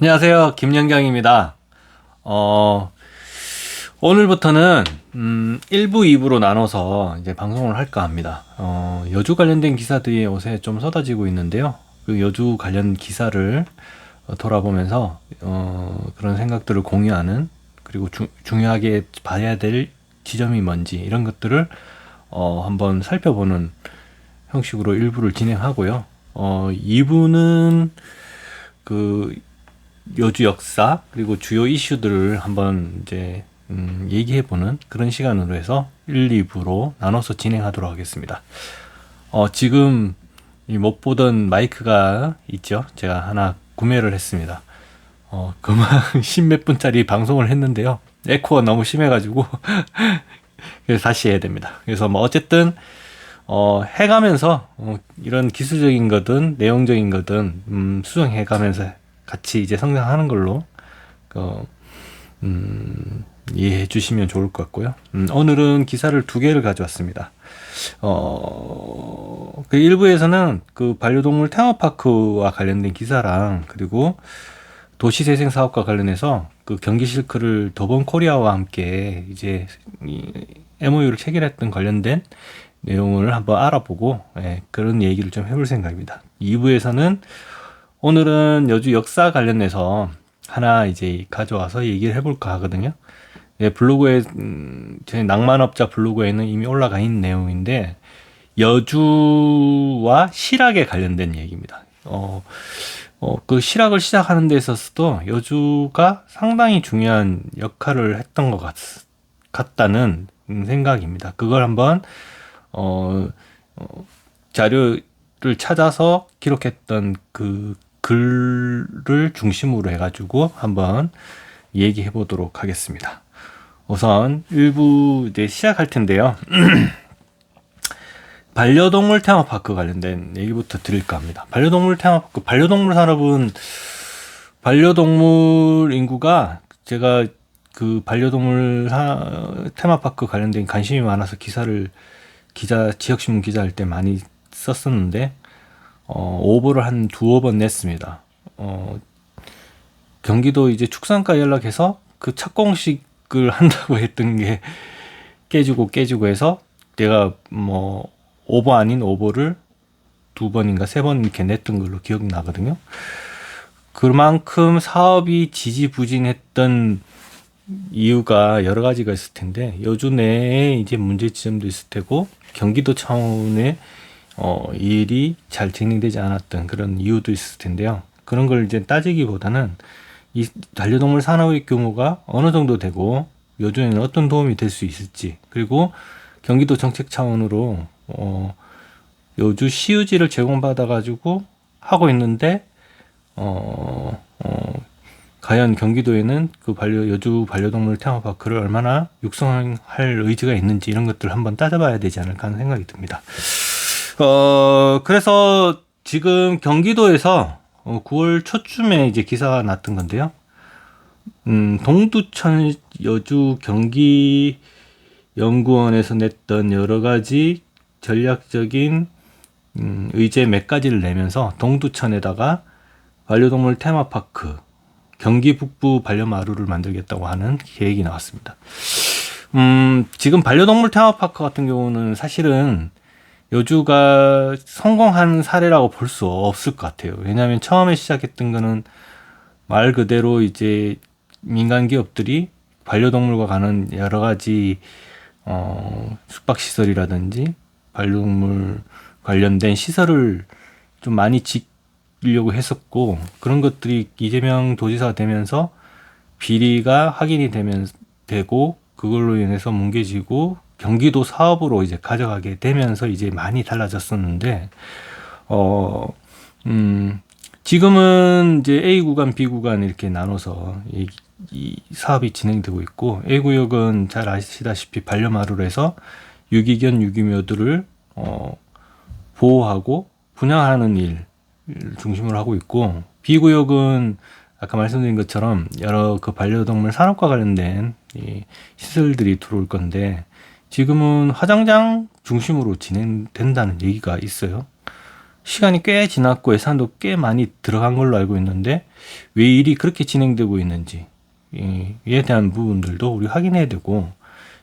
안녕하세요. 김연경입니다. 어, 오늘부터는 1부, 2부로 나눠서 이제 방송을 할까 합니다. 여주 관련된 기사들이 요새 좀 쏟아지고 있는데요. 그 여주 관련 기사를 돌아보면서 그런 생각들을 공유하는, 그리고 중요하게 봐야 될 지점이 뭔지 이런 것들을 한번 살펴보는 형식으로 1부를 진행하고요. 2부는 그 여주 역사 그리고 주요 이슈들을 한번 이제 얘기해보는 그런 시간으로 해서 1, 2부로 나눠서 진행하도록 하겠습니다. 지금 못 보던 마이크가 있죠. 제가 하나 구매를 했습니다. 그만 10몇 분짜리 방송을 했는데요. 에코가 너무 심해가지고 그래서 다시 해야 됩니다. 그래서 뭐 어쨌든 해가면서 이런 기술적인 거든 내용적인 거든 수정해가면서 같이 이제 성장하는 걸로 그, 이해해 주시면 좋을 것 같고요. 오늘은 기사를 두 개를 가져왔습니다. 그 일부에서는 그 반려동물 테마파크와 관련된 기사랑, 그리고 도시재생 사업과 관련해서 그 경기 실크를 더본 코리아와 함께 이제 이 MOU를 체결했던 관련된 내용을 한번 알아보고, 그런 얘기를 좀 해볼 생각입니다. 2부에서는 오늘은 여주 역사 관련해서 하나 이제 가져와서 얘기를 해볼까 하거든요. 블로그에, 제 낭만업자 블로그에는 이미 올라가 있는 내용인데, 여주와 실학에 관련된 얘기입니다. 그 실학을 시작하는 데 있어서도 여주가 상당히 중요한 역할을 했던 것 같다는 생각입니다. 그걸 한번, 자료를 찾아서 기록했던 그 글을 중심으로 해가지고 한번 얘기해 보도록 하겠습니다. 우선 일부 이제 시작할 텐데요. 반려동물 테마파크 관련된 얘기부터 드릴까 합니다. 반려동물 테마파크, 반려동물 산업은 반려동물 인구가, 제가 그 반려동물 테마파크 관련된 관심이 많아서 지역신문 기자 할 때 많이 썼었는데, 오보를 한 두어 번 냈습니다. 경기도 이제 축산과 연락해서 그 착공식을 한다고 했던 게 깨지고 해서 내가 뭐 오보 아닌 오보를 두 번인가 세 번 이렇게 냈던 걸로 기억나거든요. 그만큼 사업이 지지부진했던 이유가 여러 가지가 있을 텐데, 여주 내에 이제 문제 지점도 있을 테고, 경기도 차원의 일이 잘 진행되지 않았던 그런 이유도 있을 텐데요. 그런 걸 이제 따지기보다는 이 반려동물 산업의 규모가 어느 정도 되고 여주에는 어떤 도움이 될 수 있을지, 그리고 경기도 정책 차원으로 여주 시유지를 제공받아 가지고 하고 있는데 과연 경기도에는 그 여주 반려동물 테마파크를 얼마나 육성할 의지가 있는지, 이런 것들을 한번 따져봐야 되지 않을까 하는 생각이 듭니다. 그래서 지금 경기도에서 9월 초쯤에 이제 기사가 났던 건데요. 동두천 여주 경기 연구원에서 냈던 여러 가지 전략적인 의제 몇 가지를 내면서 동두천에다가 반려동물 테마파크, 경기 북부 반려마루를 만들겠다고 하는 계획이 나왔습니다. 지금 반려동물 테마파크 같은 경우는 사실은 여주가 성공한 사례라고 볼 수 없을 것 같아요. 왜냐하면 처음에 시작했던 거는 말 그대로 이제 민간 기업들이 반려동물과 가는 여러 가지 숙박시설이라든지 반려동물 관련된 시설을 좀 많이 짓려고 했었고, 그런 것들이 이재명 도지사가 되면서 비리가 확인이 되고 그걸로 인해서 뭉개지고 경기도 사업으로 이제 가져가게 되면서 이제 많이 달라졌었는데, 지금은 이제 A 구간, B 구간 이렇게 나눠서 이 사업이 진행되고 있고, A 구역은 잘 아시다시피 반려마루로 해서 유기견, 유기묘들을 보호하고 분양하는 일 중심으로 하고 있고, B 구역은 아까 말씀드린 것처럼 여러 그 반려동물 산업과 관련된 이 시설들이 들어올 건데, 지금은 화장장 중심으로 진행된다는 얘기가 있어요. 시간이 꽤 지났고 예산도 꽤 많이 들어간 걸로 알고 있는데 왜 일이 그렇게 진행되고 있는지 에 대한 부분들도 우리 확인해야 되고,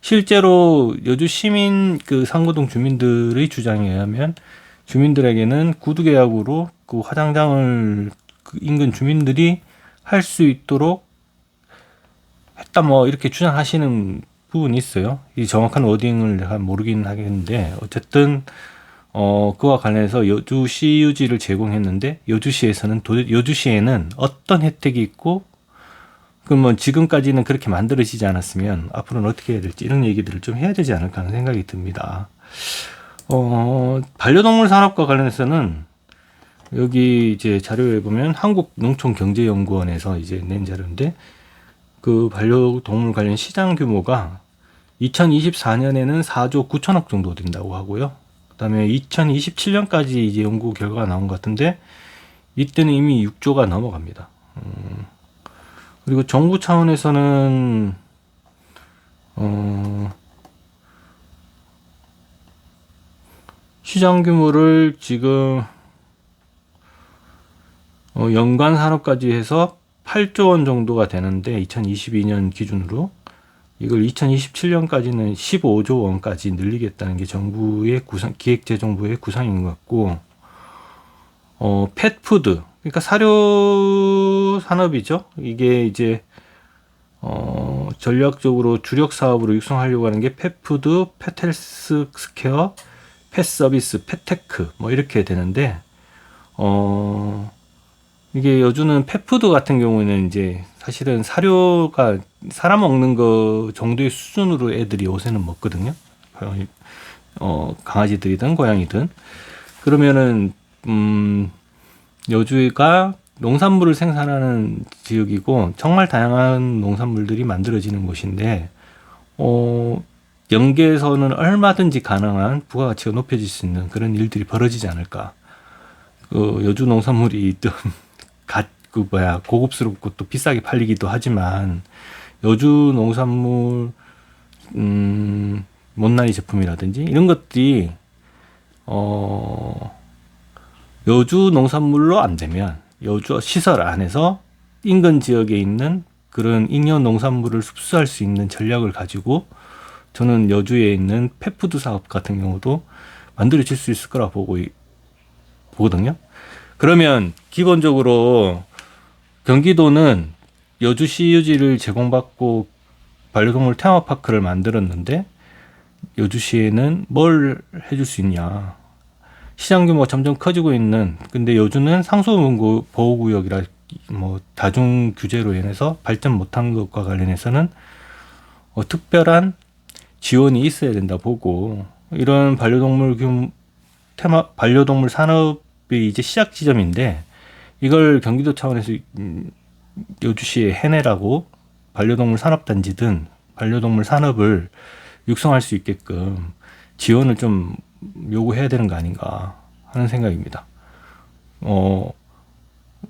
실제로 여주 시민 그 상고동 주민들의 주장에 의하면 주민들에게는 구두 계약으로 그 화장장을 그 인근 주민들이 할 수 있도록 했다 뭐 이렇게 주장하시는 부분이 있어요. 이 정확한 워딩을 내가 모르긴 하겠는데 어쨌든 그와 관련해서 여주시 유지를 제공했는데 여주시에서는 여주시에는 어떤 혜택이 있고 그러면 지금까지는 그렇게 만들어지지 않았으면 앞으로는 어떻게 해야 될지 이런 얘기들을 좀 해야 되지 않을까 하는 생각이 듭니다. 반려동물 산업과 관련해서는 여기 이제 자료에 보면 한국농촌경제연구원에서 이제 낸 자료인데 그 반려동물 관련 시장 규모가 2024년에는 4조 9천억 정도 된다고 하고요. 그다음에 2027년까지 이제 연구 결과가 나온 것 같은데 이때는 이미 6조가 넘어갑니다. 그리고 정부 차원에서는 시장 규모를 지금 연간 산업까지 해서 8조 원 정도가 되는데 2022년 기준으로 이걸 2027년까지는 15조 원까지 늘리겠다는 게 정부의 기획재정부의 구상인 것 같고, 펫푸드, 그러니까 사료 산업이죠. 이게 이제 전략적으로 주력 사업으로 육성하려고 하는 게 펫푸드, 펫헬스 스케어, 펫서비스, 펫테크 뭐 이렇게 되는데 이게 여주는 펫푸드 같은 경우에는 이제 사실은 사료가 사람 먹는 거 정도의 수준으로 애들이 요새는 먹거든요. 강아지들이든 고양이든. 그러면은 여주가 농산물을 생산하는 지역이고 정말 다양한 농산물들이 만들어지는 곳인데 연계에서는 얼마든지 가능한 부가가치가 높여질 수 있는 그런 일들이 벌어지지 않을까. 여주 농산물이 있든 고급스럽고 또 비싸게 팔리기도 하지만 여주 농산물 못난이 제품이라든지 이런 것들이 여주 농산물로 안 되면 여주 시설 안에서 인근 지역에 있는 그런 잉여 농산물을 흡수할 수 있는 전략을 가지고 저는 여주에 있는 펫푸드 사업 같은 경우도 만들어질 수 있을 거라 보거든요. 그러면 기본적으로 경기도는 여주시 유지를 제공받고 반려동물 테마파크를 만들었는데 여주시에는 뭘 해줄 수 있냐. 시장 규모가 점점 커지고 있는, 근데 여주는 상수 보호구역이라 뭐 다중 규제로 인해서 발전 못한 것과 관련해서는 특별한 지원이 있어야 된다 보고, 이런 반려동물 산업이 이제 시작 지점인데 이걸 경기도 차원에서 여주시에 해내라고 반려동물 산업단지든 반려동물 산업을 육성할 수 있게끔 지원을 좀 요구해야 되는 거 아닌가 하는 생각입니다.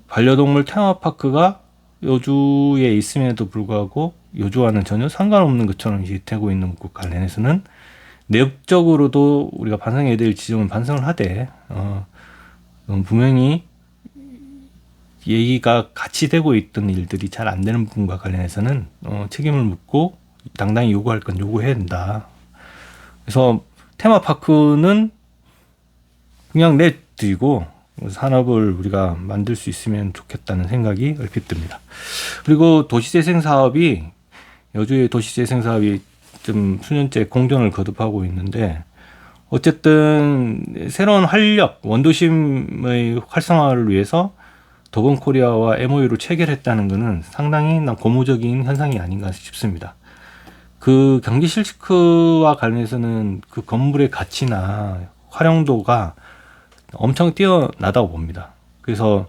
반려동물 테마파크가 여주에 있음에도 불구하고 여주와는 전혀 상관없는 것처럼 이제 되고 있는 것 관련해서는 내역적으로도 우리가 반성해야 될 지점은 반성을 하되 분명히 얘기가 같이 되고 있던 일들이 잘 안 되는 부분과 관련해서는 책임을 묻고 당당히 요구할 건 요구해야 된다. 그래서 테마파크는 그냥 내드리고 산업을 우리가 만들 수 있으면 좋겠다는 생각이 얼핏 듭니다. 그리고 도시재생 사업이, 여주의 도시재생 사업이 좀 수년째 공전을 거듭하고 있는데 어쨌든 새로운 활력, 원도심의 활성화를 위해서 더본코리아와 MOU를 체결했다는 것은 상당히 고무적인 현상이 아닌가 싶습니다. 그 경기 실크와 관련해서는 그 건물의 가치나 활용도가 엄청 뛰어나다고 봅니다. 그래서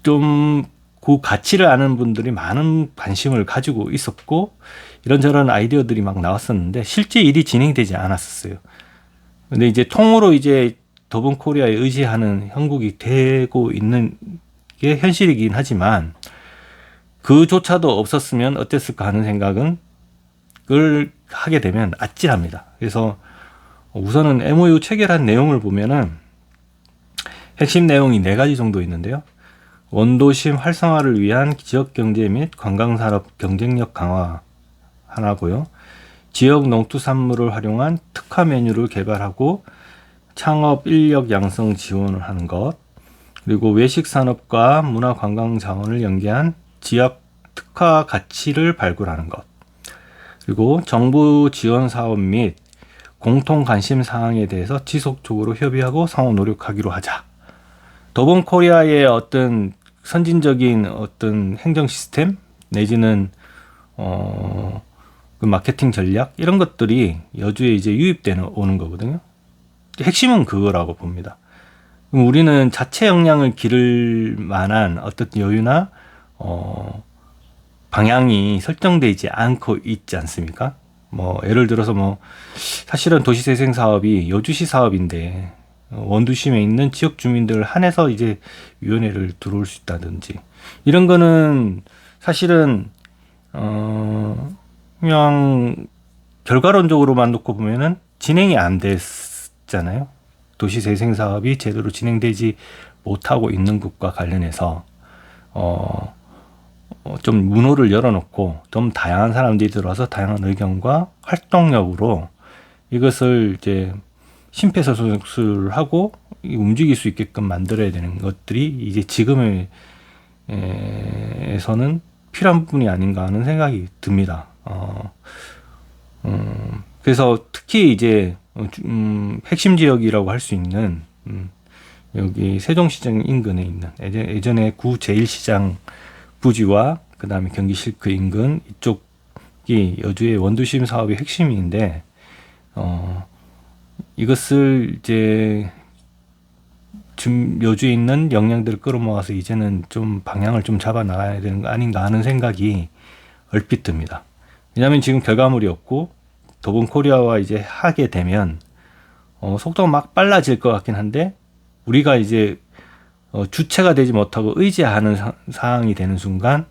좀 그 가치를 아는 분들이 많은 관심을 가지고 있었고 이런저런 아이디어들이 막 나왔었는데 실제 일이 진행되지 않았었어요. 근데 이제 통으로 이제 더본코리아에 의지하는 형국이 되고 있는 게 현실이긴 하지만 그조차도 없었으면 어땠을까 하는 생각은 그걸 하게 되면 아찔합니다. 그래서 우선은 MOU 체결한 내용을 보면은 핵심 내용이 4가지 정도 있는데요. 원도심 활성화를 위한 지역경제 및 관광산업 경쟁력 강화 하나고요. 지역 농투산물을 활용한 특화 메뉴를 개발하고 창업 인력 양성 지원을 하는 것, 그리고 외식산업과 문화관광 자원을 연계한 지역 특화 가치를 발굴하는 것, 그리고 정부 지원 사업 및 공통 관심 사항에 대해서 지속적으로 협의하고 상호 노력하기로 하자. 더본 코리아의 어떤 선진적인 어떤 행정 시스템 내지는 그 마케팅 전략 이런 것들이 여주에 이제 유입되는 오는 거거든요. 핵심은 그거라고 봅니다. 그럼 우리는 자체 역량을 기를 만한 어떤 여유나 방향이 설정되지 않고 있지 않습니까? 뭐 예를 들어서 뭐 사실은 도시재생 사업이 여주시 사업인데 원두심에 있는 지역 주민들을 한해서 이제 위원회를 들어올 수 있다든지 이런 거는 사실은 그냥 결과론적으로만 놓고 보면은 진행이 안 됐잖아요. 도시재생 사업이 제대로 진행되지 못하고 있는 것과 관련해서 좀 문호를 열어놓고 좀 다양한 사람들이 들어와서 다양한 의견과 활동력으로 이것을 이제 심폐소생술하고 움직일 수 있게끔 만들어야 되는 것들이 이제 지금에서는 필요한 부분이 아닌가 하는 생각이 듭니다. 그래서 특히 이제 핵심 지역이라고 할 수 있는 여기 세종시장 인근에 있는 예전에 구 제1시장 부지와 그 다음에 경기 실크 인근 이쪽이 여주의 원두심 사업의 핵심인데 이것을 이제 지금 여주에 있는 역량들을 끌어모아서 이제는 좀 방향을 좀 잡아 나가야 되는 거 아닌가 하는 생각이 얼핏 듭니다. 왜냐하면 지금 결과물이 없고 더본 코리아와 이제 하게 되면 속도가 막 빨라질 것 같긴 한데 우리가 이제 주체가 되지 못하고 의지하는 상황이 되는 순간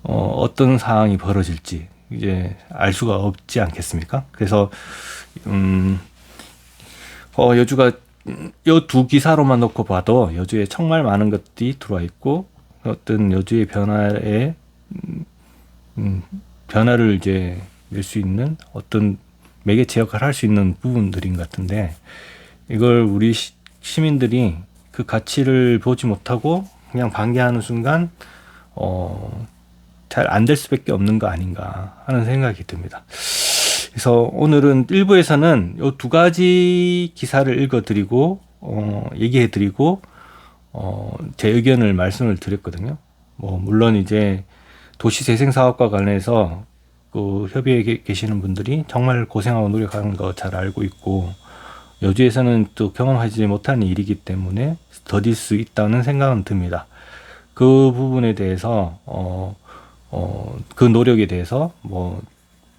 어떤 상황이 벌어질지 이제 알 수가 없지 않겠습니까? 그래서 여주가 이 두 기사로만 놓고 봐도 여주에 정말 많은 것들이 들어와 있고 어떤 여주의 변화에 변화를 이제 낼 수 있는 어떤 매개체 역할을 할 수 있는 부분들인 것 같은데 이걸 우리 시민들이 그 가치를 보지 못하고 그냥 반기하는 순간 잘 안 될 수밖에 없는 거 아닌가 하는 생각이 듭니다. 그래서 오늘은 1부에서는 이 2가지 기사를 읽어드리고 얘기해드리고 제 의견을 말씀을 드렸거든요. 뭐 물론 이제 도시재생 사업과 관련해서 그 협의에 계시는 분들이 정말 고생하고 노력하는 거 잘 알고 있고 여주에서는 또 경험하지 못한 일이기 때문에 더딜 수 있다는 생각은 듭니다. 그 부분에 대해서 그 노력에 대해서 뭐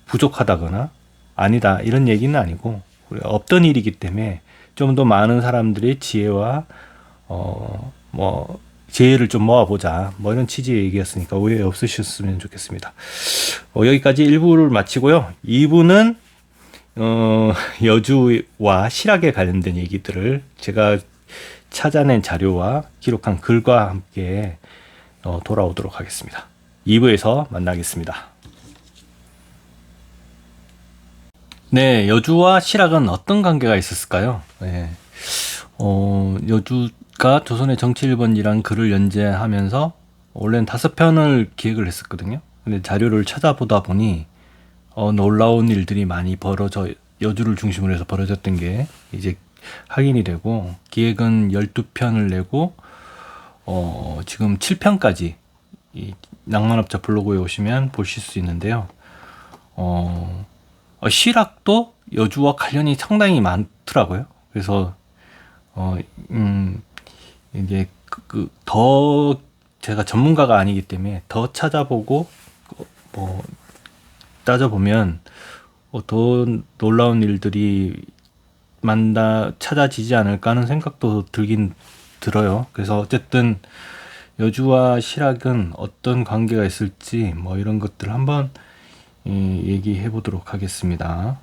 부족하다거나 아니다 이런 얘기는 아니고 없던 일이기 때문에 좀 더 많은 사람들의 지혜와 뭐 지혜를 좀 모아보자 뭐 이런 취지의 얘기였으니까 오해 없으셨으면 좋겠습니다. 여기까지 1부를 마치고요. 2부는 여주와 실학에 관련된 얘기들을 제가 찾아낸 자료와 기록한 글과 함께 돌아오도록 하겠습니다. 2부에서 만나겠습니다. 네, 여주와 실학은 어떤 관계가 있었을까요? 네. 여주가 조선의 정치 1번지란 글을 연재하면서 원래는 5편을 기획을 했었거든요. 근데 자료를 찾아보다 보니 놀라운 일들이 많이 여주를 중심으로 해서 벌어졌던 게 이제 확인이 되고 기획은 12편을 내고 지금 7편까지 이 낭만업자 블로그에 오시면 보실 수 있는데요. 실학도 여주와 관련이 상당히 많더라고요. 그래서 이제 더 제가 전문가가 아니기 때문에 더 찾아보고 뭐 따져보면 더 놀라운 일들이 찾아지지 않을까 하는 생각도 들긴 들어요. 그래서 어쨌든 여주와 실학은 어떤 관계가 있을지 뭐 이런 것들 한번 얘기해 보도록 하겠습니다.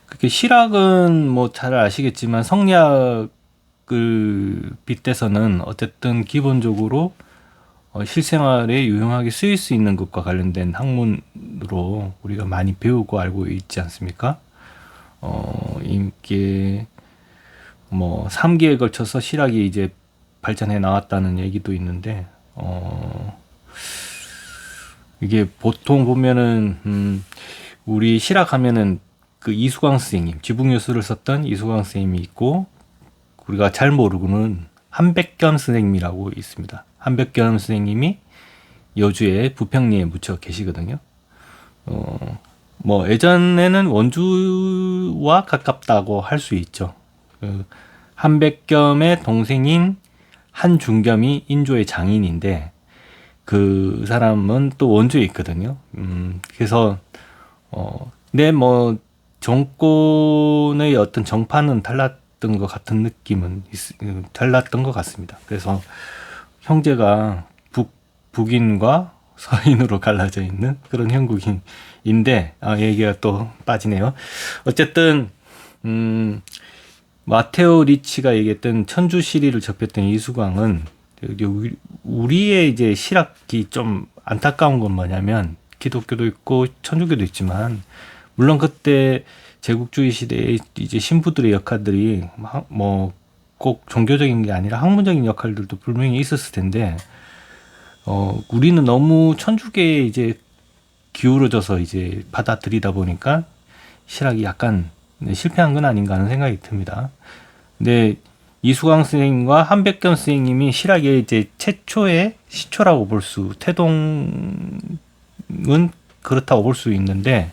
그게 실학은 뭐 잘 아시겠지만 성리학을 빗대서는 어쨌든 기본적으로 실생활에 유용하게 쓰일 수 있는 것과 관련된 학문으로 우리가 많이 배우고 알고 있지 않습니까? 이게 뭐 3기에 걸쳐서 실학이 이제 발전해 나왔다는 얘기도 있는데 이게 보통 보면은 우리 실학하면은 그 이수광 선생님, 지붕요술을 썼던 이수광 선생님이 있고 우리가 잘 모르고는 한백겸 선생님이라고 있습니다. 한백겸 선생님이 여주의 부평리에 묻혀 계시거든요. 뭐 예전에는 원주와 가깝다고 할 수 있죠. 한백겸의 동생인 한중겸이 인조의 장인인데 그 사람은 또 원주에 있거든요. 그래서 네, 뭐 정권의 어떤 정파는 달랐던 것 같은 느낌은 달랐던 것 같습니다. 그래서 형제가 북인과 서인으로 갈라져 있는 그런 형국인인데 얘기가 또 빠지네요. 어쨌든 마테오 리치가 얘기했던 천주시리를 접했던 이수광은 우리의 이제 실학이 좀 안타까운 건 뭐냐면 기독교도 있고 천주교도 있지만 물론 그때 제국주의 시대에 이제 신부들의 역할들이 뭐 꼭 종교적인 게 아니라 학문적인 역할들도 분명히 있었을 텐데 우리는 너무 천주교에 이제 기울어져서 이제 받아들이다 보니까 실학이 약간 실패한 건 아닌가 하는 생각이 듭니다. 근데 이수광 선생님과 한백겸 선생님이 실학의 이제 최초의 시초라고 태동은 그렇다고 볼 수 있는데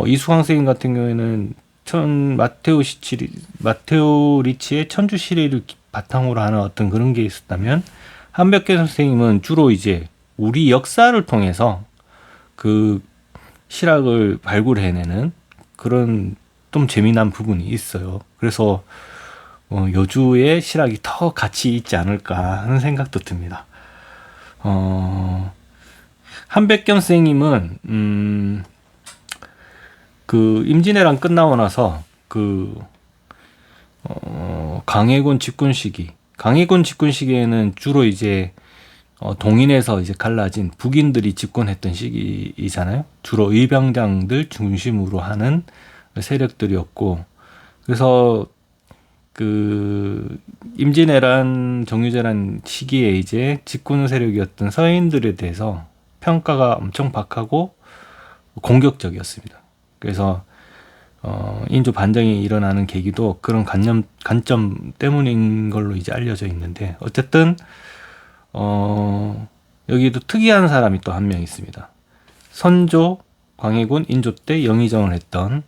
이수광 선생님 같은 경우에는 마테오 리치의 천주시리를 바탕으로 하는 어떤 그런 게 있었다면 한백겸 선생님은 주로 이제 우리 역사를 통해서 그 실학을 발굴해내는 그런 좀 재미난 부분이 있어요. 그래서 여주의 실학이 더 가치 있지 않을까 하는 생각도 듭니다. 한백겸 선생님은 그 임진왜란 끝나고 나서 강해군 집권 시기에는 주로 이제 동인에서 이제 갈라진 북인들이 집권했던 시기이잖아요. 주로 의병장들 중심으로 하는 세력들이었고, 그래서 그 임진왜란 정유재란 시기에 이제 집권 세력이었던 서인들에 대해서 평가가 엄청 박하고 공격적이었습니다. 그래서 인조 반정이 일어나는 계기도 그런 관점 때문인 걸로 이제 알려져 있는데, 어쨌든 여기도 특이한 사람이 또 한 명 있습니다. 선조, 광해군, 인조 때 영의정을 했던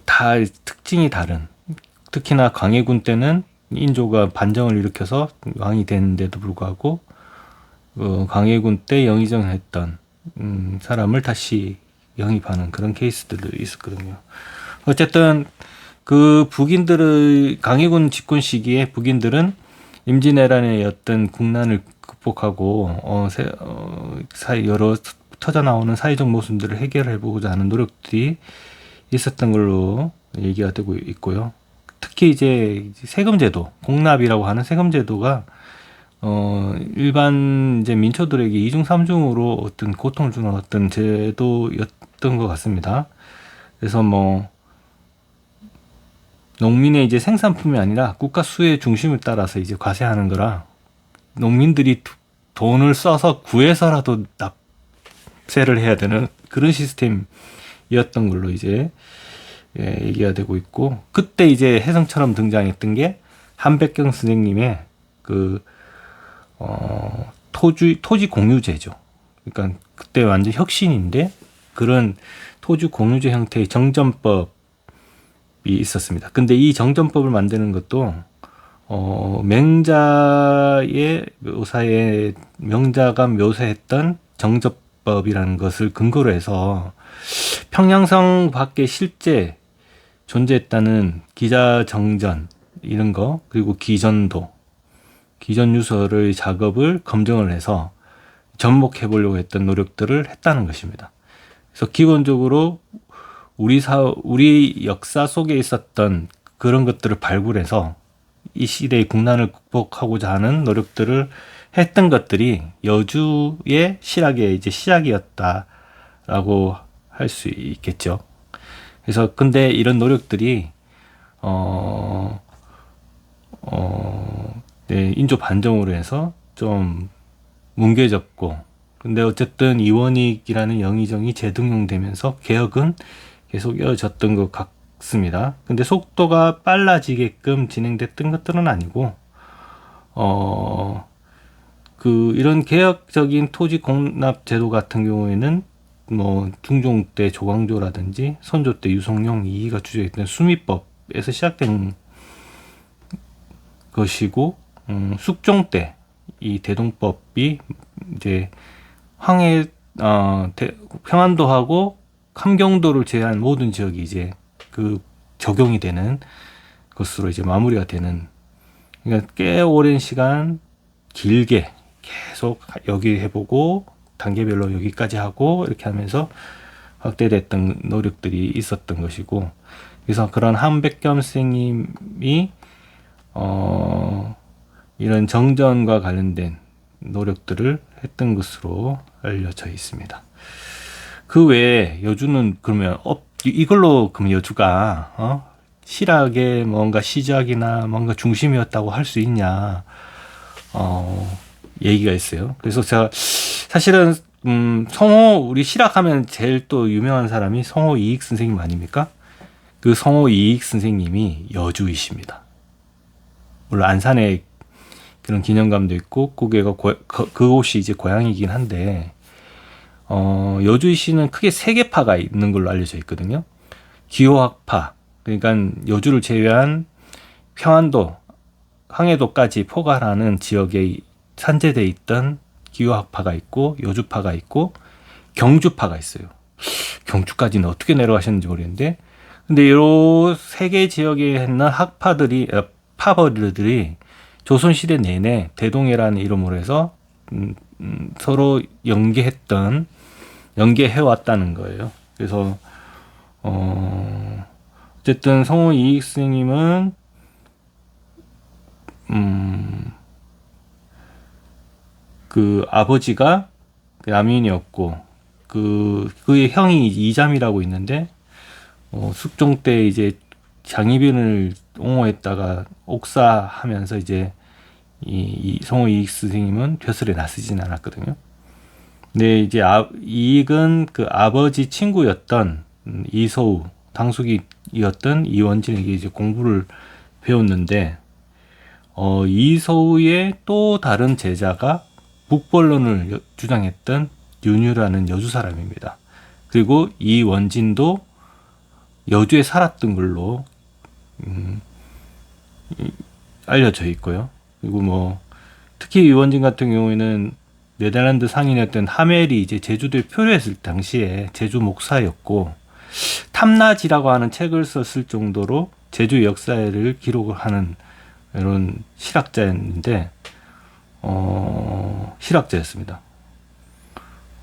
다 특징이 다른, 특히나 광해군 때는 인조가 반정을 일으켜서 왕이 됐는데도 불구하고 광해군 때 영의정을 했던 사람을 다시 영입하는 그런 케이스들도 있었거든요. 어쨌든 그 북인들의 강해군 집권 시기에 북인들은 임진왜란의 어떤 국난을 극복하고 여러 터져 나오는 사회적 모순들을 해결해보고자 하는 노력들이 있었던 걸로 얘기가 되고 있고요. 특히 이제 세금제도, 공납이라고 하는 세금제도가 일반 이제 민초들에게 이중 삼중으로 어떤 고통을 주는 어떤 제도였던 것 같습니다. 그래서 뭐 농민의 이제 생산품이 아니라 국가 수의 중심을 따라서 이제 과세하는 거라 농민들이 돈을 써서 구해서라도 납세를 해야 되는 그런 시스템이었던 걸로 이제 얘기가 되고 있고, 그때 이제 혜성처럼 등장했던 게 한백경 선생님의 토지 공유제죠. 그러니까 그때 완전 혁신인데 그런 토지 공유제 형태의 정전법이 있었습니다. 근데 이 정전법을 만드는 것도 명자가 묘사했던 정전법이라는 것을 근거로 해서 평양성 밖에 실제 존재했다는 기자정전 이런 거, 그리고 기전유서를 작업을 검증을 해서 접목해 보려고 했던 노력들을 했다는 것입니다. 그래서 기본적으로 우리 역사 속에 있었던 그런 것들을 발굴해서 이 시대의 국난을 극복하고자 하는 노력들을 했던 것들이 여주의 실학의 이제 시작이었다라고 할 수 있겠죠. 그래서 근데 이런 노력들이 네, 인조 반정으로 해서 좀 뭉개졌고, 근데 어쨌든 이원익이라는 영의정이 재등용되면서 개혁은 계속 이어졌던 것 같습니다. 근데 속도가 빨라지게끔 진행됐던 것들은 아니고, 이런 개혁적인 토지 공납 제도 같은 경우에는 뭐 중종 때 조광조라든지 선조 때 유성룡 이이가 주재했던 수미법에서 시작된 것이고, 숙종 때 이 대동법이 이제 평안도하고 함경도를 제외한 모든 지역이 이제 그 적용이 되는 것으로 이제 마무리가 되는, 그러니까 꽤 오랜 시간 길게 계속 여기 해보고 단계별로 여기까지 하고 이렇게 하면서 확대됐던 노력들이 있었던 것이고, 그래서 그런 한백겸 선생님이 이런 정전과 관련된 노력들을 했던 것으로 알려져 있습니다. 그 외에 여주는 그러면 이걸로 그럼 여주가 실학의 뭔가 시작이나 뭔가 중심이었다고 할 수 있냐 얘기가 있어요. 그래서 제가 사실은 우리 실학하면 제일 또 유명한 사람이 성호 이익 선생님 아닙니까? 그 성호 이익 선생님이 여주이십니다. 물론 안산에 그런 기념관도 있고 거기가 그곳이 이제 고향이긴 한데 여주시는 크게 세 개파가 있는 걸로 알려져 있거든요. 기호학파, 그러니까 여주를 제외한 평안도, 황해도까지 포괄하는 지역에 산재되어 있던 기호학파가 있고 여주파가 있고 경주파가 있어요. 경주까지는 어떻게 내려가셨는지 모르겠는데, 근데 이 세 개 지역에 있는 파버들이 조선시대 내내 대동해라는 이름으로 해서 서로 연계해왔다는 거예요. 그래서 어쨌든 성호 이익 스님은 그 아버지가 남인이었고 그의 형이 이잠이라고 있는데 숙종 때 이제 장희빈을 옹호했다가 옥사하면서 이제 이 성호 이익 선생님은 벼슬에 나서진 않았거든요. 근데 이제 이익은 그 아버지 친구였던 이소우 당숙이었던 이원진에게 이제 공부를 배웠는데 이소우의 또 다른 제자가 북벌론을 주장했던 윤유라는 여주 사람입니다. 그리고 이원진도 여주에 살았던 걸로 알려져 있고요. 그리고 뭐 특히 이원진 같은 경우에는 네덜란드 상인이었던 하멜이 이제 제주도에 표류했을 당시에 제주 목사였고, 탐나지라고 하는 책을 썼을 정도로 제주 역사를 기록을 하는 이런 실학자였는데 실학자였습니다.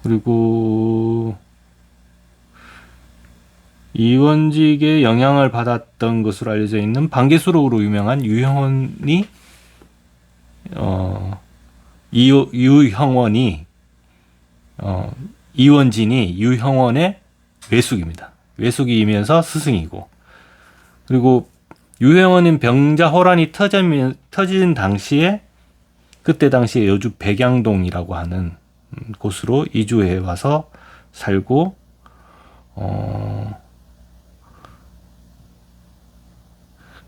그리고 이원직의 영향을 받았던 것으로 알려져 있는 반개수록으로 유명한 유형원이 이원진이 유형원의 외숙입니다. 외숙이면서 스승이고, 그리고 유형원은 병자호란이 터진 당시에 그때 당시에 여주 백양동이라고 하는 곳으로 이주해 와서 살고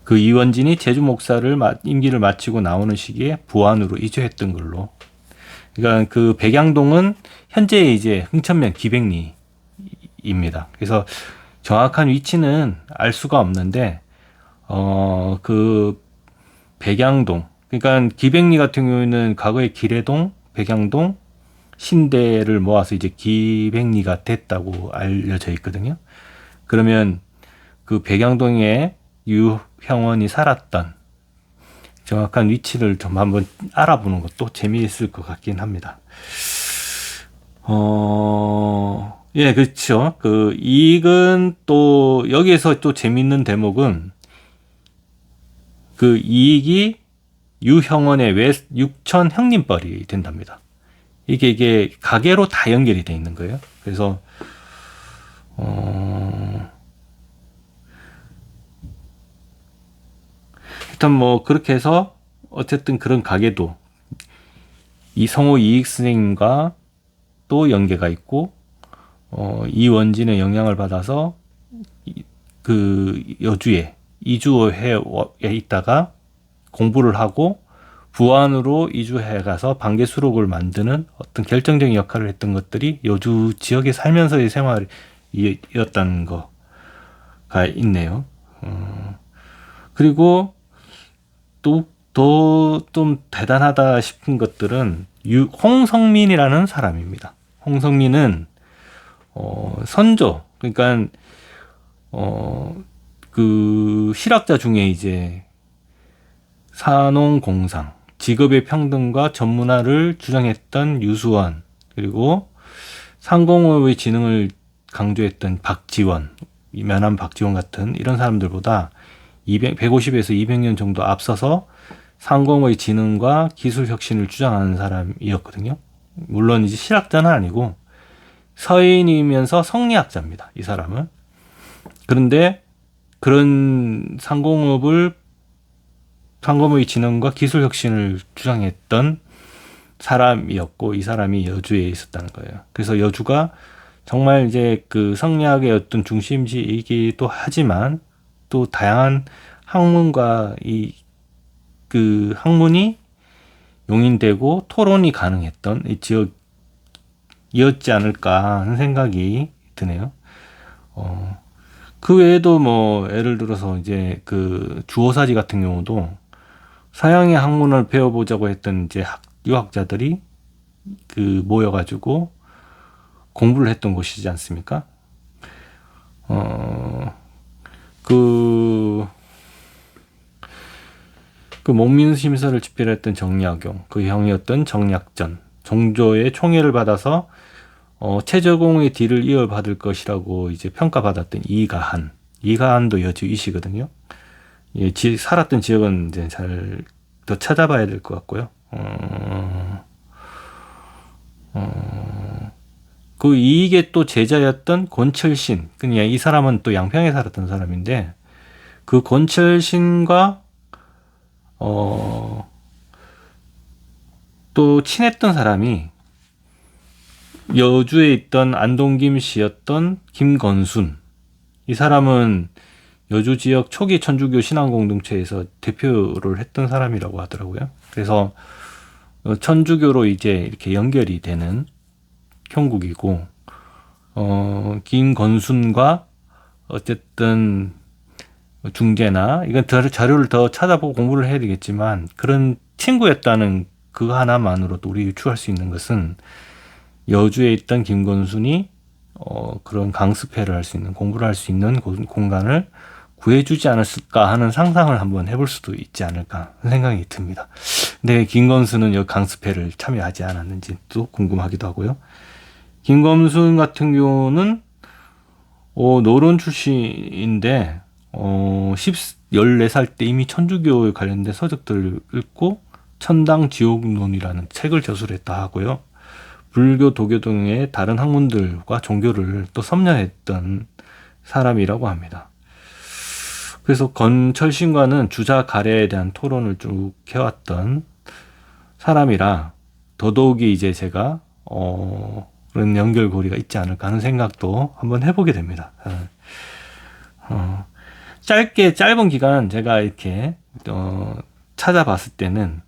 그 이원진이 제주 목사를 임기를 마치고 나오는 시기에 부안으로 이주했던 걸로. 그러니까 그 백양동은 현재 이제 흥천면 기백리입니다. 그래서 정확한 위치는 알 수가 없는데 그 백양동, 그러니까 기백리 같은 경우에는 과거에 기래동, 백양동, 신대를 모아서 이제 기백리가 됐다고 알려져 있거든요. 그러면 그 백양동에 유형원이 살았던 정확한 위치를 좀 한번 알아보는 것도 재미있을 것 같긴 합니다. 예, 그렇죠. 그 이익은 또 여기에서 또 재밌는 대목은 그 이익이 유형원의 외 육천 형님벌이 된답니다. 이게 가계로 다 연결이 돼 있는 거예요. 그래서 일단 뭐 그렇게 해서 어쨌든 그런 가계도 이 성호 이익 선생님과 또 연계가 있고 이원진의 영향을 받아서 그 여주에 이주해 있다가 공부를 하고 부안으로 이주해 가서 반개수록을 만드는 어떤 결정적인 역할을 했던 것들이 여주 지역에 살면서의 생활이었다는 거가 있네요. 그리고 또 더 좀 대단하다 싶은 것들은 홍성민이라는 사람입니다. 홍성민은 선조, 그러니까 그 실학자 중에 이제 산농공상, 직업의 평등과 전문화를 주장했던 유수원, 그리고 상공업의 진흥을 강조했던 박지원, 면함 박지원 같은 이런 사람들보다 150에서 200년 정도 앞서서 상공의 진흥과 기술 혁신을 주장하는 사람이었거든요. 물론 이제 실학자는 아니고 서인이면서 성리학자입니다. 이 사람은. 그런데 그런 상공의 진흥과 기술 혁신을 주장했던 사람이었고 이 사람이 여주에 있었다는 거예요. 그래서 여주가 정말 이제 그 성리학의 어떤 중심지이기도 하지만 또 다양한 학문과 그 학문이 용인되고 토론이 가능했던 이 지역이었지 않을까 하는 생각이 드네요. 그 외에도 뭐 예를 들어서 이제 그 주호사지 같은 경우도 서양의 학문을 배워보자고 했던 이제 유학자들이 그 모여가지고 공부를 했던 곳이지 않습니까? 그 목민심서를 집필했던 정약용, 그 형이었던 정약전, 정조의 총애를 받아서 최저공의 뒤를 이어받을 것이라고 이제 평가받았던 이가한도 여주이시거든요. 예, 살았던 지역은 이제 잘 더 찾아봐야 될 것 같고요. 그 이익의 또 제자였던 권철신, 그냥 이 사람은 또 양평에 살았던 사람인데 그 권철신과 또 친했던 사람이 여주에 있던 안동김 씨였던 김건순. 이 사람은 여주 지역 초기 천주교 신앙 공동체에서 대표를 했던 사람이라고 하더라고요. 그래서 천주교로 이제 이렇게 연결이 되는 형국이고, 김건순과 어쨌든 중재나 이건 자료를 더 찾아보고 공부를 해야 되겠지만 그런 친구였다는 그거 하나만으로도 우리 유추할 수 있는 것은 여주에 있던 김건순이 그런 강습회를 할 수 있는 공부를 할 수 있는 공간을 구해주지 않았을까 하는 상상을 한번 해볼 수도 있지 않을까 하는 생각이 듭니다. 근데 김건순은 이 강습회를 참여하지 않았는지 또 궁금하기도 하고요. 김건순 같은 경우는 노론 출신인데 14살 때 이미 천주교에 관련된 서적들을 읽고 천당 지옥론이라는 책을 저술했다 하고요. 불교, 도교 등의 다른 학문들과 종교를 또 섭렵했던 사람이라고 합니다. 그래서 권철신과는 주자 가래에 대한 토론을 쭉 해왔던 사람이라 더더욱이 이제 제가 그런 연결고리가 있지 않을까 하는 생각도 한번 해보게 됩니다. 짧은 기간 제가 이렇게 찾아봤을 때는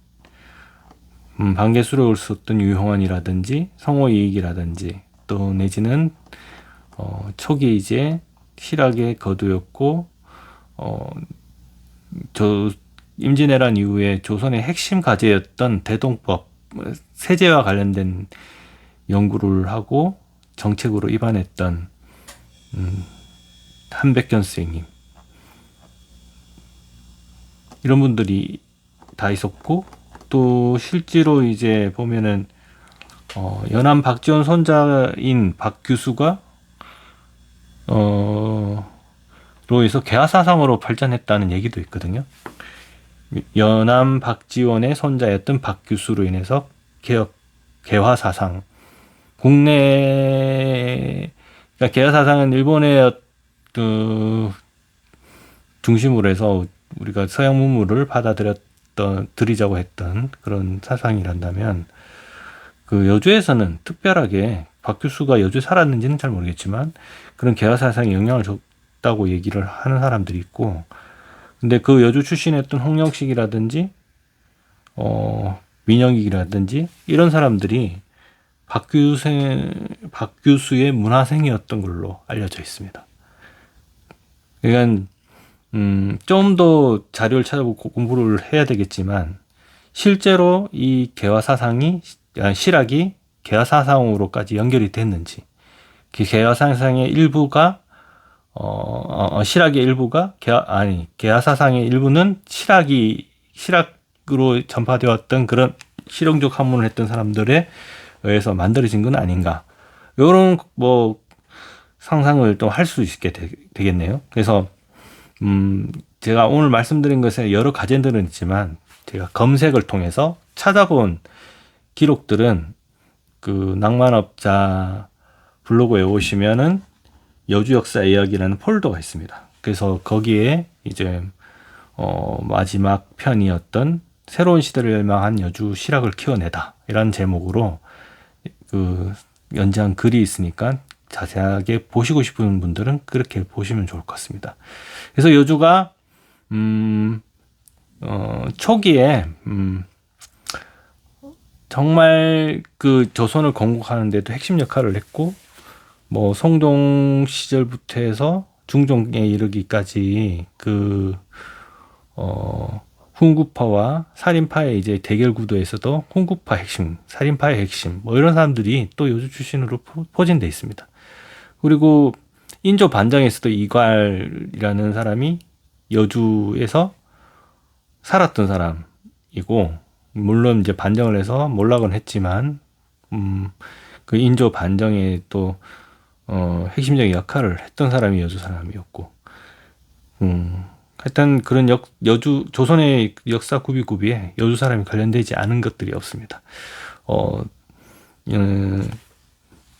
반개수록을 썼던 유형원이라든지 성호이익이라든지 또 내지는 초기 이제 실학의 거두였고 임진왜란 이후에 조선의 핵심 과제였던 대동법 세제와 관련된 연구를 하고 정책으로 입안했던 한백견 선생님 이런 분들이 다 있었고 또 실제로 이제 보면은 연암 박지원 손자인 박규수가 로 해서 개화사상으로 발전했다는 얘기도 있거든요. 연암 박지원의 손자였던 박규수로 인해서 개화사상, 그러니까 개화사상은 일본의 그 중심으로 해서 우리가 서양 문물을 드리자고 했던 그런 사상이란다면, 그 여주에서는 특별하게 박규수가 여주에 살았는지는 잘 모르겠지만 그런 개화사상에 영향을 줬다고 얘기를 하는 사람들이 있고, 근데 그 여주 출신이었던 홍영식이라든지 민영익이라든지 이런 사람들이 박규수의 문화생이었던 걸로 알려져 있습니다. 그러니까 좀 더 자료를 찾아보고 공부를 해야 되겠지만, 실제로 이 실학이 개화사상으로까지 연결이 됐는지, 개화사상의 일부가 실학의 일부가 개화사상의 일부는 실학으로 전파되었던 그런 실용적 학문을 했던 사람들에 의해서 만들어진 건 아닌가, 이런 뭐 상상을 또 할 수 있게 되겠네요. 그래서 제가 오늘 말씀드린 것에 여러 가제들은 있지만, 제가 검색을 통해서 찾아본 기록들은 그 낭만업자 블로그에 오시면은 여주 역사 이야기라는 폴더가 있습니다. 그래서 거기에 이제 마지막 편이었던 새로운 시대를 열망한 여주 실학을 키워내다 이런 제목으로 그 연장 글이 있으니까 자세하게 보시고 싶은 분들은 그렇게 보시면 좋을 것 같습니다. 그래서 여주가 초기에 정말 그 조선을 건국하는 데도 핵심 역할을 했고, 뭐 성종 시절부터 해서 중종에 이르기까지 그 훈구파와 살인파의 이제 대결 구도에서도 훈구파 핵심, 살인파의 핵심, 뭐 이런 사람들이 또 여주 출신으로 포진돼 있습니다. 그리고 인조 반정에서도 이괄이라는 사람이 여주에서 살았던 사람이고, 물론 이제 반정을 해서 몰락은 했지만 그 인조 반정에 또 핵심적인 역할을 했던 사람이 여주 사람이었고, 하여튼 그런 여주 조선의 역사 구비구비에 여주 사람이 관련되지 않은 것들이 없습니다.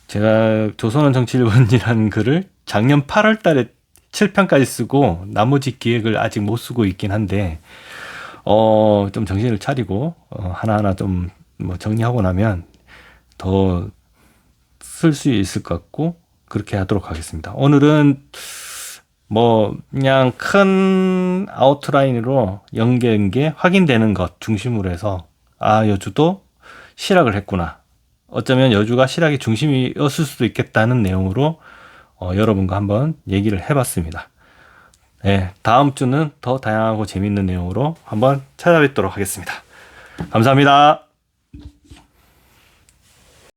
제가 조선은 정치 1번이라는 글을 작년 8월 달에 7편까지 쓰고 나머지 기획을 아직 못 쓰고 있긴 한데, 좀 정신을 차리고 하나하나 좀 뭐 정리하고 나면 더 쓸 수 있을 것 같고 그렇게 하도록 하겠습니다. 오늘은 뭐 그냥 큰 아웃라인으로 연계 확인되는 것 중심으로 해서 여주도 실학을 했구나, 어쩌면 여주가 실학의 중심이었을 수도 있겠다는 내용으로 여러분과 한번 얘기를 해봤습니다. 네, 다음 주는 더 다양하고 재밌는 내용으로 한번 찾아뵙도록 하겠습니다. 감사합니다.